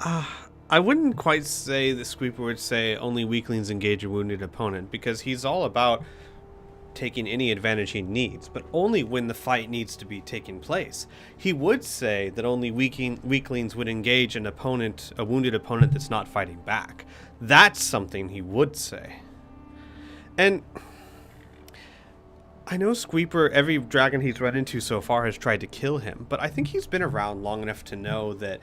I wouldn't quite say that Squeeper would say only weaklings engage a wounded opponent, because he's all about taking any advantage he needs, but only when the fight needs to be taking place. He would say that only weaklings would engage an opponent, a wounded opponent that's not fighting back. That's something he would say. And I know Squeeper, every dragon he's run into so far has tried to kill him, but I think he's been around long enough to know that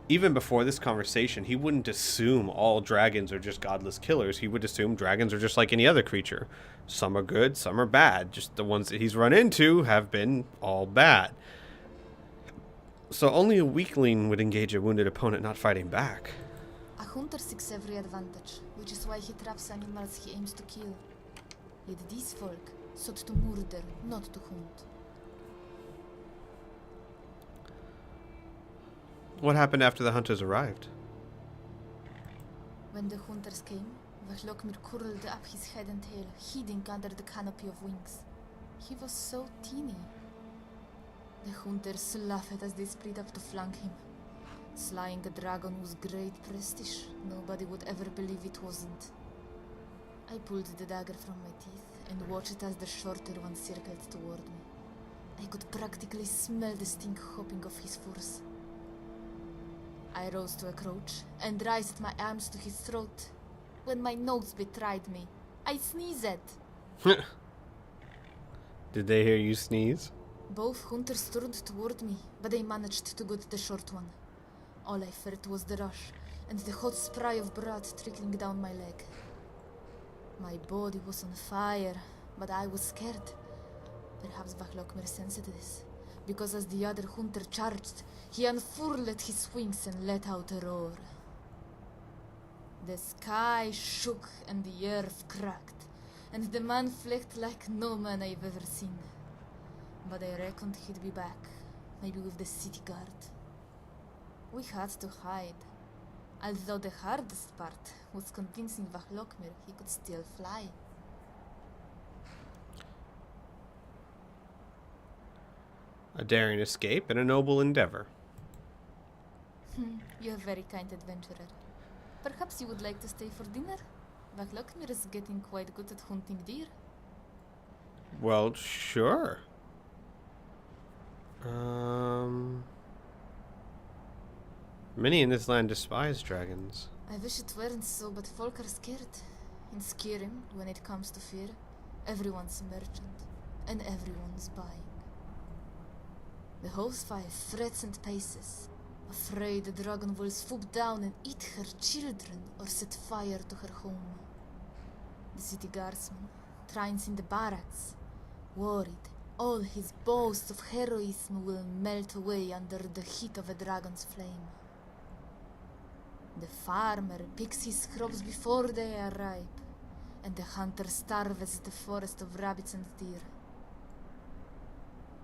even before this conversation, he wouldn't assume all dragons are just godless killers. He would assume dragons are just like any other creature. Some are good, some are bad. Just the ones that he's run into have been all bad. So only a weakling would engage a wounded opponent not fighting back. A hunter seeks every advantage, which is why he traps animals he aims to kill. Yet these folk sought to murder, not to hunt. What happened after the hunters arrived? When the hunters came, Vachlokmir curled up his head and tail, hiding under the canopy of wings. He was so teeny. The hunters laughed as they split up to flank him. Slaying a dragon was great prestige. Nobody would ever believe it wasn't. I pulled the dagger from my teeth and watched as the shorter one circled toward me. I could practically smell the stink hopping off his furs. I rose to a crouch and raised my arms to his throat. When my nose betrayed me, I sneezed. Did they hear you sneeze? Both hunters turned toward me, but they managed to get the short one. All I felt was the rush and the hot spray of blood trickling down my leg. My body was on fire, but I was scared. Perhaps Vachlokmir sensed this, because as the other hunter charged, he unfurled his wings and let out a roar. The sky shook and the earth cracked, and the man flaked like no man I've ever seen. But I reckoned he'd be back, maybe with the city guard. We had to hide, although the hardest part was convincing Vachlokmir he could still fly. A daring escape and a noble endeavor. You're a very kind adventurer. Perhaps you would like to stay for dinner? Vachlokmir is getting quite good at hunting deer. Well, sure. Many in this land despise dragons. I wish it weren't so, but folk are scared. In Skyrim, when it comes to fear, everyone's a merchant, and everyone's buying. The housewife frets and paces, afraid the dragon will swoop down and eat her children or set fire to her home. The city guardsman trains in the barracks, worried all his boasts of heroism will melt away under the heat of a dragon's flame. The farmer picks his crops before they are ripe, and the hunter starves the forest of rabbits and deer.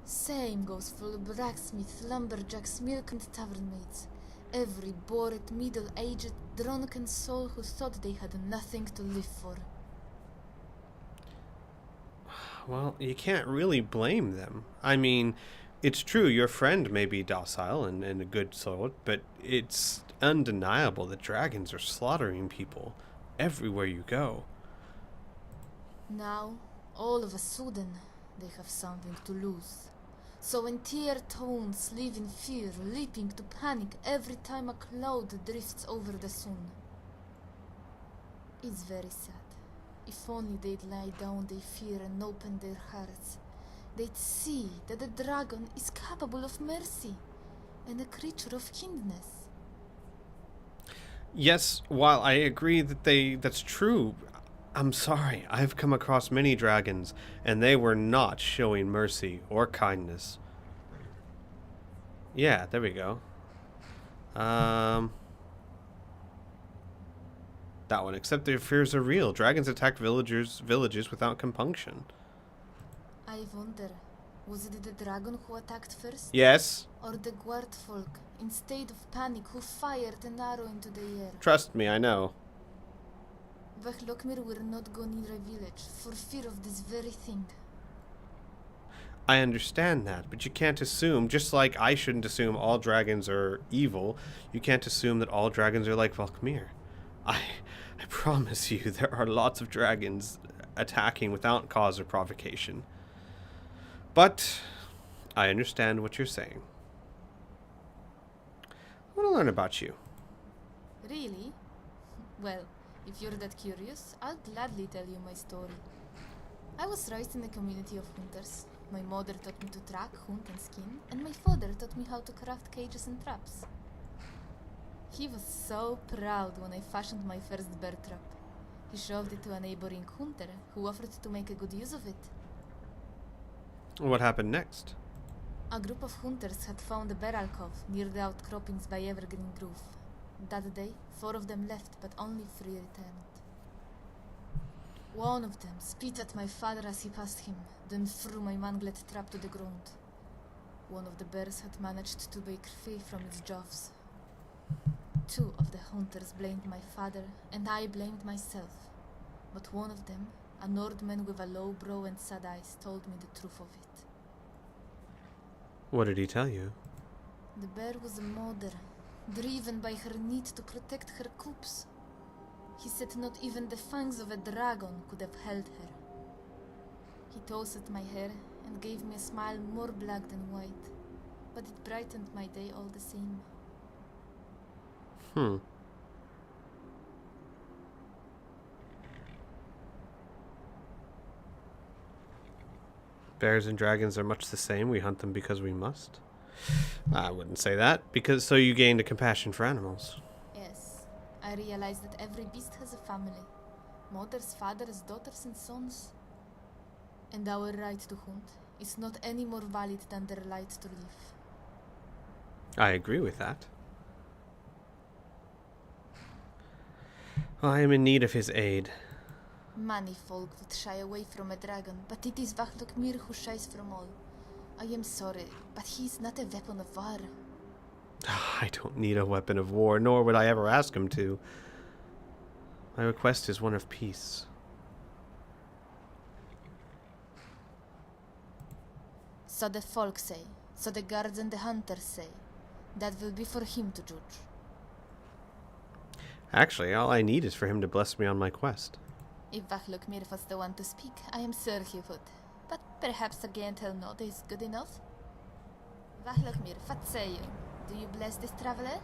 Same goes for blacksmiths, lumberjacks, milk and tavern maids. Every bored, middle-aged, drunken soul who thought they had nothing to live for. Well, you can't really blame them. I mean, it's true, your friend may be docile and a good soul, but it's undeniable that dragons are slaughtering people everywhere you go. Now, all of a sudden, they have something to lose. So entire towns live in fear, leaping to panic every time a cloud drifts over the sun. It's very sad. If only they'd lie down their fear and open their hearts, they'd see that the dragon is capable of mercy and a creature of kindness. Yes, while I agree that that's true, I'm sorry, I've come across many dragons, and they were not showing mercy or kindness. Yeah, there we go. That one, except their fears are real. Dragons attacked villages without compunction. I wonder, was it the dragon who attacked first? Yes. Or the guard folk, in state of panic, who fired an arrow into the air? Trust me, I know. Vachlokmir will not go near a village for fear of this very thing. I understand that, but you can't assume, just like I shouldn't assume all dragons are evil, you can't assume that all dragons are like Valkmir. I promise you, there are lots of dragons attacking without cause or provocation. But I understand what you're saying. I want to learn about you. Really? Well, if you're that curious, I'll gladly tell you my story. I was raised in a community of hunters. My mother taught me to track, hunt, and skin, and my father taught me how to craft cages and traps. He was so proud when I fashioned my first bear trap. He shoved it to a neighboring hunter, who offered to make a good use of it. What happened next? A group of hunters had found a bear alcove near the outcroppings by Evergreen Grove. That day, 4 of them left, but only 3 returned. One of them spit at my father as he passed him, then threw my manglet trap to the ground. One of the bears had managed to break free from its jaws. 2 of the hunters blamed my father, and I blamed myself. But one of them, a Nordman with a low brow and sad eyes, told me the truth of it. What did he tell you? The bear was a mother, driven by her need to protect her cubs. He said not even the fangs of a dragon could have held her. He tossed my hair and gave me a smile more black than white, but it brightened my day all the same. Bears and dragons are much the same. We hunt them because we must. I wouldn't say that, because so you gained a compassion for animals. Yes, I realized that every beast has a family. Mothers, fathers, daughters and sons. And our right to hunt is not any more valid than their right to live. I agree with that. I am in need of his aid. Many folk would shy away from a dragon, but it is Valkmir who shies from all. I am sorry, but he is not a weapon of war. I don't need a weapon of war, nor would I ever ask him to. My request is one of peace. So the folk say, so the guards and the hunters say. That will be for him to judge. Actually, all I need is for him to bless me on my quest. If Valkmir was the one to speak, I am sure he would. But perhaps a gentle nod is good enough? Valkmir, what say you? Do you bless this traveler?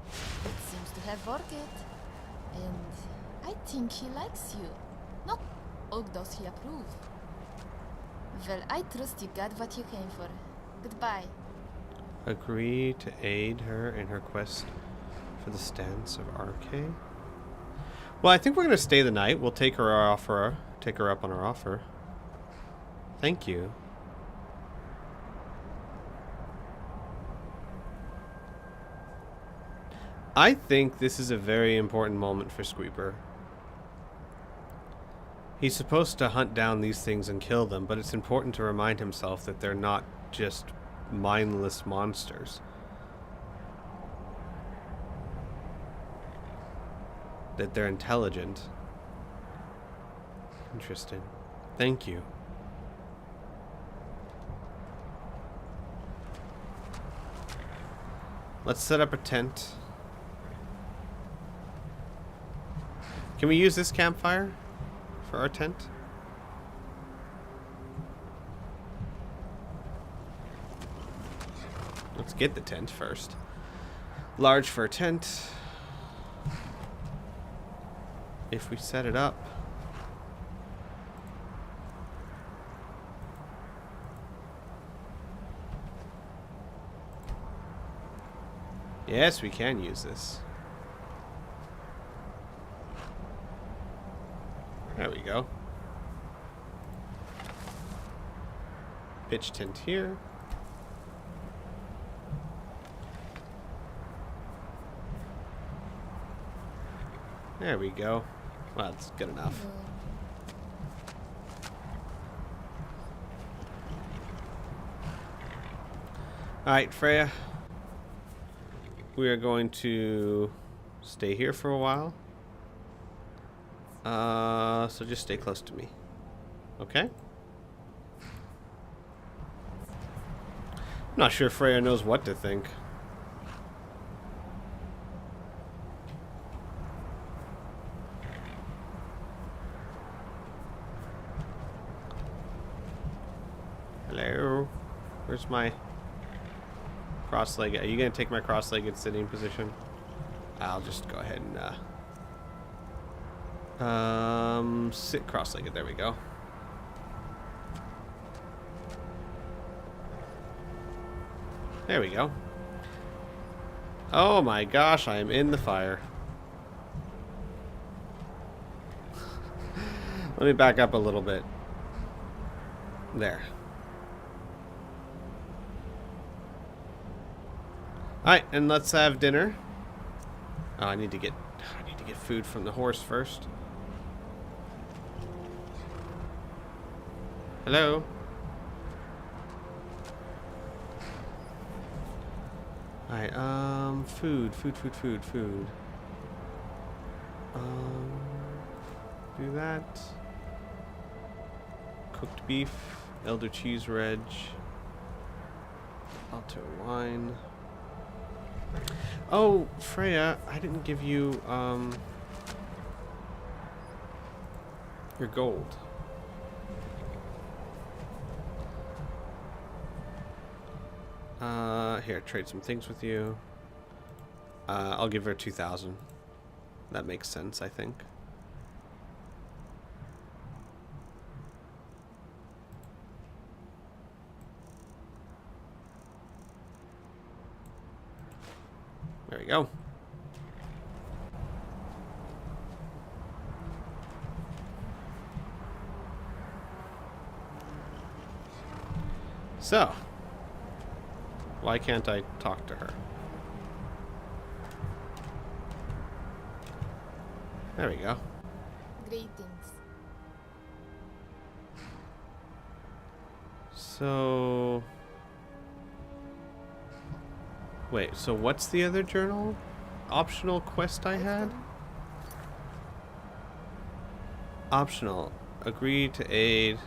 It seems to have worked. And I think he likes you. Not, oh, does he approve? Well, I trust you got what you came for. Goodbye. Agree to aid her in her quest for the stance of Arcade? Well, I think we're going to stay the night. We'll take her up on her offer. Thank you. I think this is a very important moment for Squeeper. He's supposed to hunt down these things and kill them, but it's important to remind himself that they're not just mindless monsters. That they're intelligent. Interesting. Thank you. Let's set up a tent. Can we use this campfire for our tent? Let's get the tent first. Large for a tent. If we set it up. Yes, we can use this. There we go. Pitch tent here. There we go. Well, that's good enough. Alright, Freya. We are going to stay here for a while. So just stay close to me. Okay? Not sure Freya knows what to think. Hello? Where's my cross-legged? Are you going to take my cross-legged sitting position? I'll just go ahead and sit cross-legged. There we go. There we go. Oh my gosh, I am in the fire. Let me back up a little bit. There. Alright, and let's have dinner. Oh, I need to get food from the horse first. Hello? Alright, food. Do that. Cooked beef, elder cheese reg, alto wine. Oh, Freya, I didn't give you, your gold. Here, trade some things with you. I'll give her 2,000. That makes sense, I think. There we go. So, why can't I talk to her? There we go. Greetings. So... Wait, so what's the other journal? Optional quest I had? Optional. Agree to aid.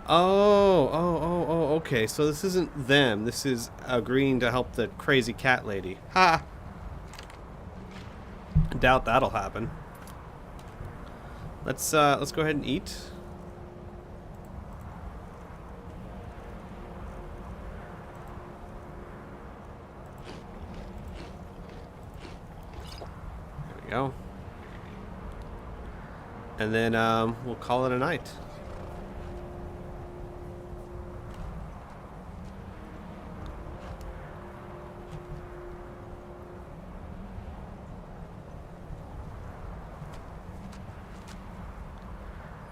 Oh, okay. So this isn't them. This is agreeing to help the crazy cat lady. Ha! I doubt that'll happen. Let's go ahead and eat. There we go. And then we'll call it a night.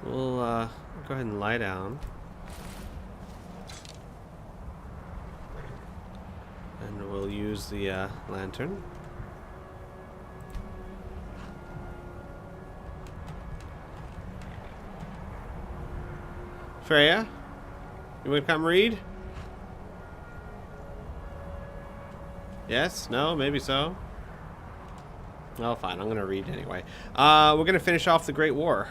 We'll go ahead and lie down. And we'll use the lantern. Freya? You want to come read? Yes? No? Maybe so? Oh, fine. I'm going to read anyway. We're going to finish off the Great War.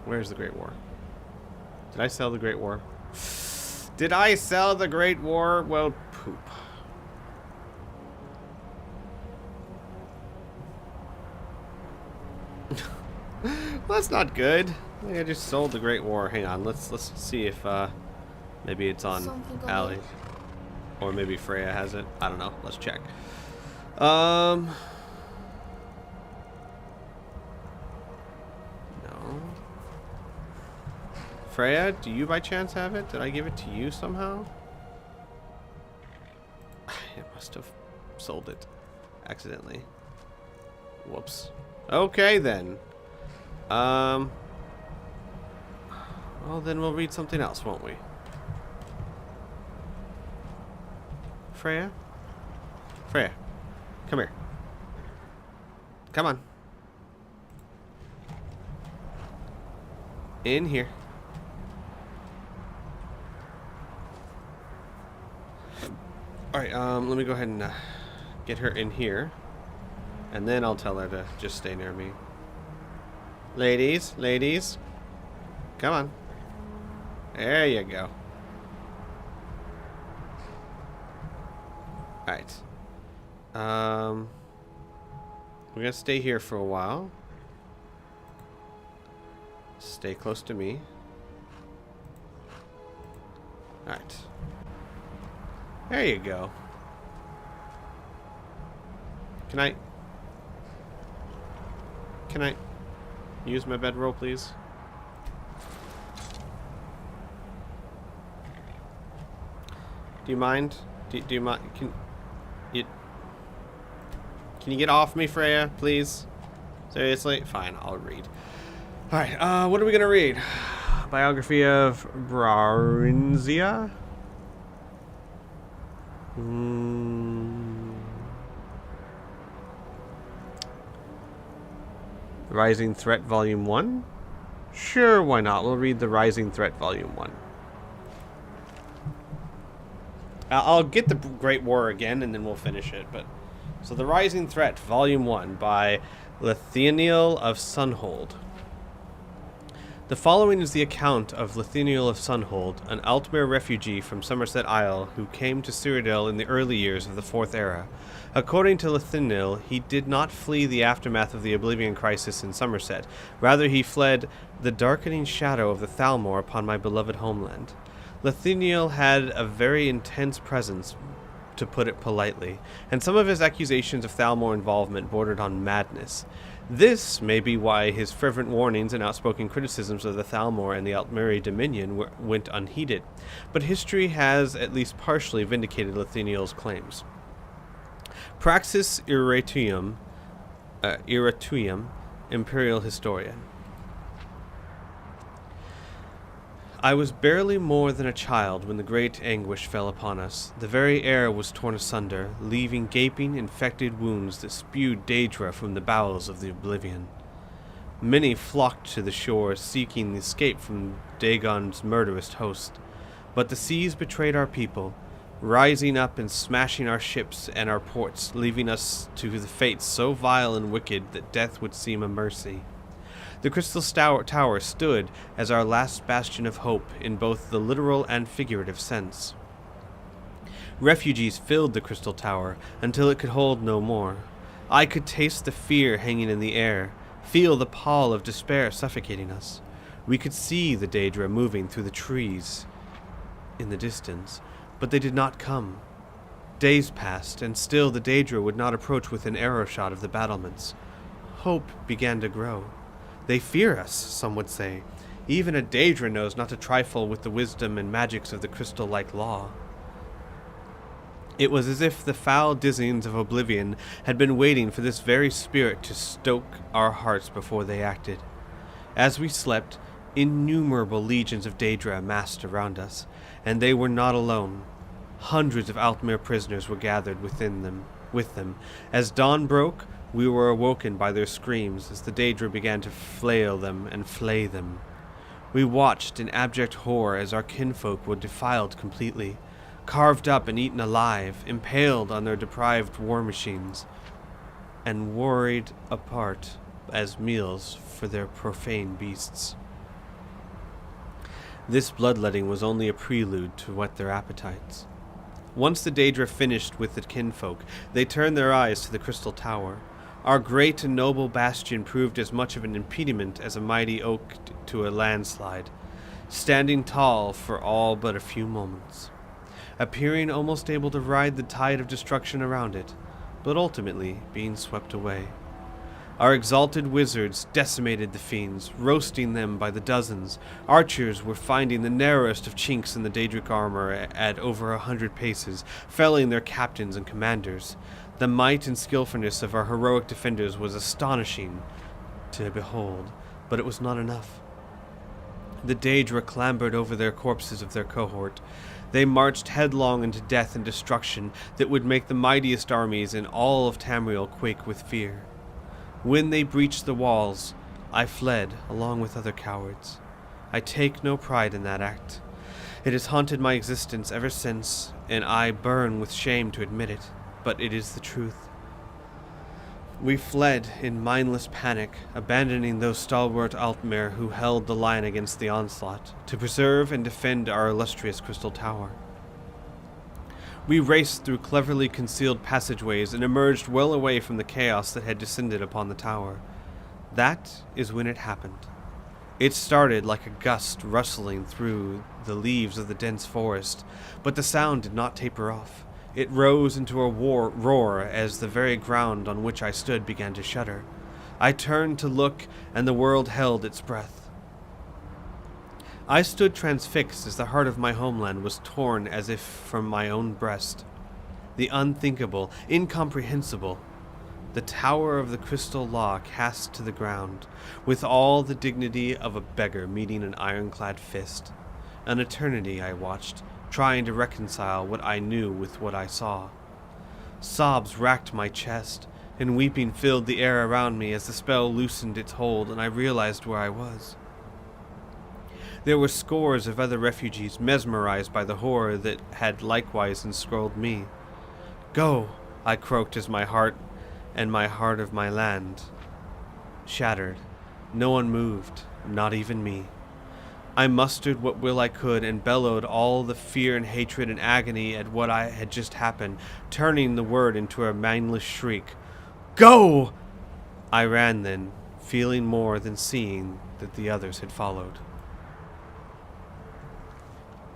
Where's the Great War? Did I sell the Great War? Did I sell the Great War? Well, poop. Well, that's not good. I think I just sold the Great War. Hang on, let's see if maybe it's on Allie, or maybe Freya has it. I don't know. Let's check. No. Freya, do you by chance have it? Did I give it to you somehow? I must have sold it accidentally. Whoops. Okay then. Well, then we'll read something else, won't we? Freya? Freya, come here. Come on. In here. Alright, let me go ahead and get her in here. And then I'll tell her to just stay near me. Ladies, ladies. Come on. There you go. Alright. We're gonna stay here for a while. Stay close to me. Alright. There you go. Can I use my bedroll, please? Do you mind? Do you mind? Can you get off me, Freya, please? Seriously? Fine, I'll read. Alright, what are we gonna read? Biography of Brarinzia? Rising Threat Volume 1? Sure, why not? We'll read the Rising Threat Volume 1. I'll get the Great War again, and then we'll finish it. But so the Rising Threat, Volume 1, by Lithiniel of Sunhold. The following is the account of Lithiniel of Sunhold, an Altmer refugee from Somerset Isle who came to Cyrodiil in the early years of the Fourth Era. According to Lithiniel, he did not flee the aftermath of the Oblivion Crisis in Somerset. Rather, he fled the darkening shadow of the Thalmor upon my beloved homeland. Lithiniel had a very intense presence, to put it politely, and some of his accusations of Thalmor involvement bordered on madness. This may be why his fervent warnings and outspoken criticisms of the Thalmor and the Altmeri Dominion went unheeded, but history has at least partially vindicated Lithiniel's claims. Praxis Iratuum, Imperial Historian. I was barely more than a child when the great anguish fell upon us. The very air was torn asunder, leaving gaping, infected wounds that spewed Daedra from the bowels of the oblivion. Many flocked to the shore, seeking escape from Dagon's murderous host. But the seas betrayed our people, rising up and smashing our ships and our ports, leaving us to the fates so vile and wicked that death would seem a mercy. The Crystal Tower stood as our last bastion of hope in both the literal and figurative sense. Refugees filled the Crystal Tower until it could hold no more. I could taste the fear hanging in the air, feel the pall of despair suffocating us. We could see the Daedra moving through the trees in the distance, but they did not come. Days passed, and still the Daedra would not approach within arrow shot of the battlements. Hope began to grow. They fear us, some would say. Even a Daedra knows not to trifle with the wisdom and magics of the crystal-like law. It was as if the foul dizzyings of oblivion had been waiting for this very spirit to stoke our hearts before they acted. As we slept, innumerable legions of Daedra massed around us, and they were not alone. Hundreds of Altmer prisoners were gathered with them. As dawn broke, we were awoken by their screams as the Daedra began to flail them and flay them. We watched in abject horror as our kinfolk were defiled completely, carved up and eaten alive, impaled on their deprived war machines, and worried apart as meals for their profane beasts. This bloodletting was only a prelude to whet their appetites. Once the Daedra finished with the kinfolk, they turned their eyes to the Crystal Tower. Our great and noble bastion proved as much of an impediment as a mighty oak to a landslide, standing tall for all but a few moments, appearing almost able to ride the tide of destruction around it, but ultimately being swept away. Our exalted wizards decimated the fiends, roasting them by the dozens. Archers were finding the narrowest of chinks in the Daedric armor at over 100 paces, felling their captains and commanders. The might and skillfulness of our heroic defenders was astonishing to behold, but it was not enough. The Daedra clambered over their corpses of their cohort. They marched headlong into death and destruction that would make the mightiest armies in all of Tamriel quake with fear. When they breached the walls, I fled along with other cowards. I take no pride in that act. It has haunted my existence ever since, and I burn with shame to admit it, but it is the truth. We fled in mindless panic, abandoning those stalwart Altmer who held the line against the onslaught, to preserve and defend our illustrious crystal tower. We raced through cleverly concealed passageways and emerged well away from the chaos that had descended upon the tower. That is when it happened. It started like a gust rustling through the leaves of the dense forest, but the sound did not taper off. It rose into a roar as the very ground on which I stood began to shudder. I turned to look, and the world held its breath. I stood transfixed as the heart of my homeland was torn as if from my own breast. The unthinkable, incomprehensible. The tower of the crystal law cast to the ground, with all the dignity of a beggar meeting an ironclad fist. An eternity I watched, trying to reconcile what I knew with what I saw. Sobs racked my chest, and weeping filled the air around me as the spell loosened its hold and I realized where I was. There were scores of other refugees mesmerized by the horror that had likewise ensconced me. "Go," I croaked as my heart of my land shattered. No one moved, not even me. I mustered what will I could and bellowed all the fear and hatred and agony at what had just happened, turning the word into a mindless shriek. "Go!" I ran then, feeling more than seeing that the others had followed.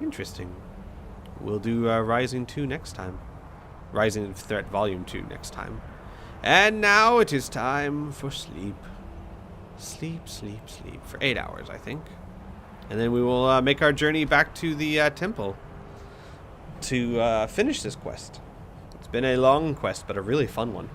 Interesting. We'll do Rising 2 next time. Rising Threat Volume 2 next time. And now it is time for sleep. Sleep, sleep, sleep. For 8 hours, I think. And then we will make our journey back to the temple to finish this quest. It's been a long quest, but a really fun one.